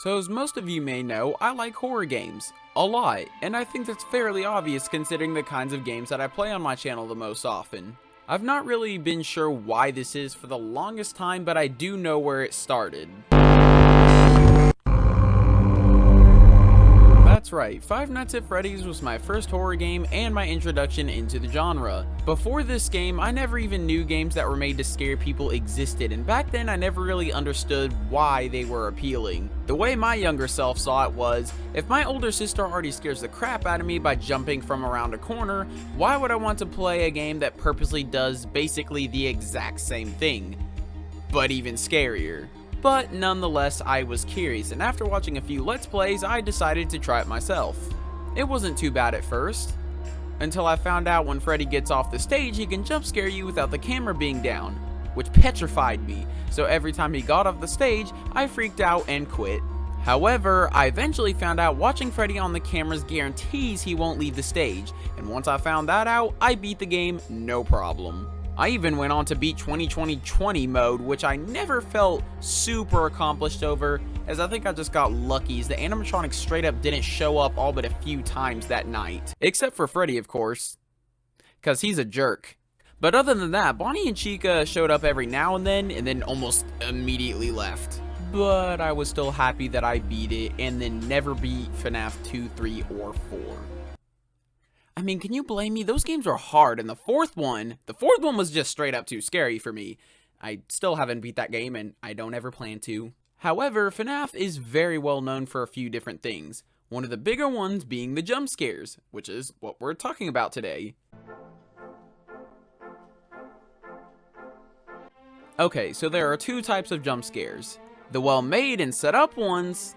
So as most of you may know, I like horror games. A lot, and I think that's fairly obvious considering the kinds of games that I play on my channel the most often. I've not really been sure why this is for the longest time, but I do know where it started. That's right, Five Nights at Freddy's was my first horror game and my introduction into the genre. Before this game, I never even knew games that were made to scare people existed, and back then I never really understood why they were appealing. The way my younger self saw it was, if my older sister already scares the crap out of me by jumping from around a corner, why would I want to play a game that purposely does basically the exact same thing, but even scarier? But nonetheless, I was curious, and after watching a few Let's Plays, I decided to try it myself. It wasn't too bad at first, until I found out when Freddy gets off the stage, he can jump scare you without the camera being down, which petrified me, so every time he got off the stage, I freaked out and quit. However, I eventually found out watching Freddy on the cameras guarantees he won't leave the stage, and once I found that out, I beat the game no problem. I even went on to beat 20/20/20 mode, which I never felt super accomplished over, as I think I just got lucky as the animatronics straight up didn't show up all but a few times that night. Except for Freddy, of course, cause he's a jerk. But other than that, Bonnie and Chica showed up every now and then almost immediately left. But I was still happy that I beat it and then never beat FNAF 2, 3, or 4. I mean, can you blame me? Those games were hard, and the fourth one was just straight up too scary for me. I still haven't beat that game, and I don't ever plan to. However, FNAF is very well known for a few different things. One of the bigger ones being the jump scares, which is what we're talking about today. Okay, so there are two types of jump scares. The well-made and set up ones,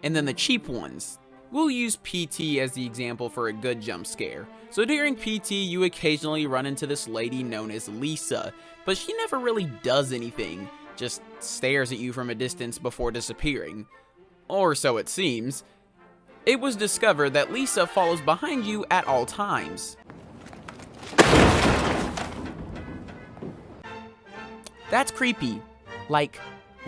and then the cheap ones. We'll use PT as the example for a good jump scare. So during PT, you occasionally run into this lady known as Lisa, but she never really does anything, just stares at you from a distance before disappearing. Or so it seems. It was discovered that Lisa follows behind you at all times. That's creepy. Like,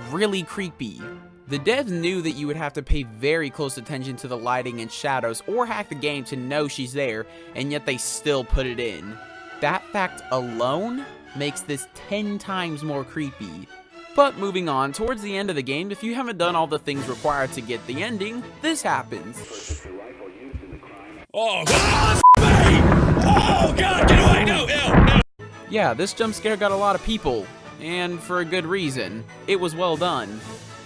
really creepy. The devs knew that you would have to pay very close attention to the lighting and shadows or hack the game to know she's there, and yet they still put it in. That fact alone makes this 10 times more creepy. But moving on, towards the end of the game, if you haven't done all the things required to get the ending, this happens. Oh, God, oh, God, get away, no. Yeah, this jump scare got a lot of people, and for a good reason. It was well done.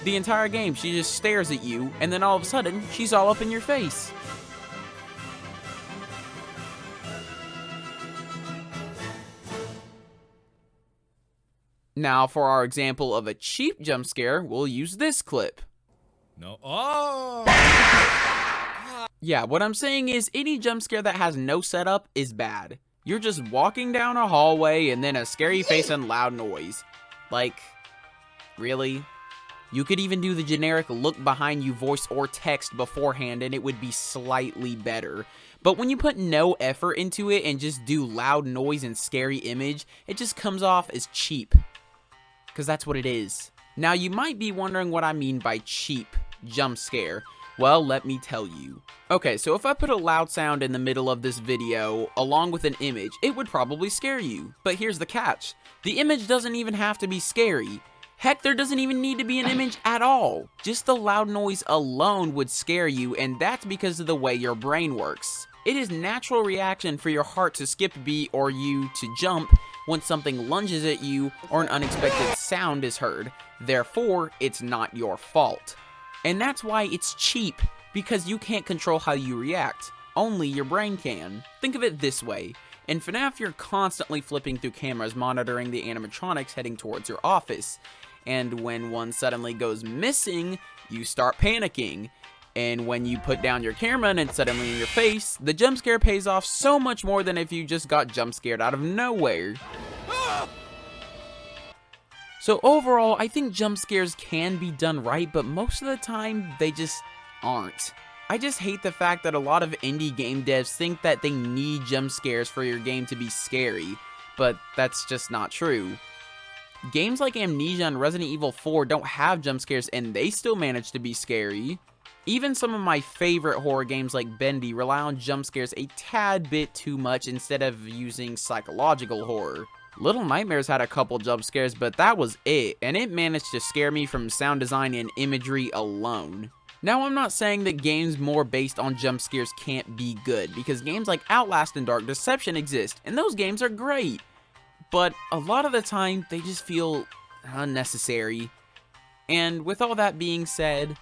The entire game, she just stares at you, and then all of a sudden, she's all up in your face. Now, for our example of a cheap jump scare, we'll use this clip. No, oh! Yeah, what I'm saying is, any jump scare that has no setup is bad. You're just walking down a hallway, and then a scary face and loud noise. Like, really? You could even do the generic look behind you voice or text beforehand and it would be slightly better. But when you put no effort into it and just do loud noise and scary image, it just comes off as cheap. Because that's what it is. Now you might be wondering what I mean by cheap jump scare. Well, let me tell you. Okay, so if I put a loud sound in the middle of this video along with an image, it would probably scare you. But here's the catch. The image doesn't even have to be scary. Heck, there doesn't even need to be an image at all. Just the loud noise alone would scare you, and that's because of the way your brain works. It is natural reaction for your heart to skip a beat or you to jump when something lunges at you or an unexpected sound is heard. Therefore, it's not your fault. And that's why it's cheap, because you can't control how you react. Only your brain can. Think of it this way. In FNAF, you're constantly flipping through cameras monitoring the animatronics heading towards your office. And when one suddenly goes missing, you start panicking. And when you put down your camera and it's suddenly in your face, the jump scare pays off so much more than if you just got jump scared out of nowhere. So overall, I think jump scares can be done right, but most of the time, they just aren't. I just hate the fact that a lot of indie game devs think that they need jump scares for your game to be scary, but that's just not true. Games like Amnesia and Resident Evil 4 don't have jump scares and they still manage to be scary. Even some of my favorite horror games like Bendy rely on jump scares a tad bit too much instead of using psychological horror. Little Nightmares had a couple jump scares, but that was it, and it managed to scare me from sound design and imagery alone. Now, I'm not saying that games more based on jump scares can't be good, because games like Outlast and Dark Deception exist, and those games are great. But a lot of the time, they just feel unnecessary. And with all that being said,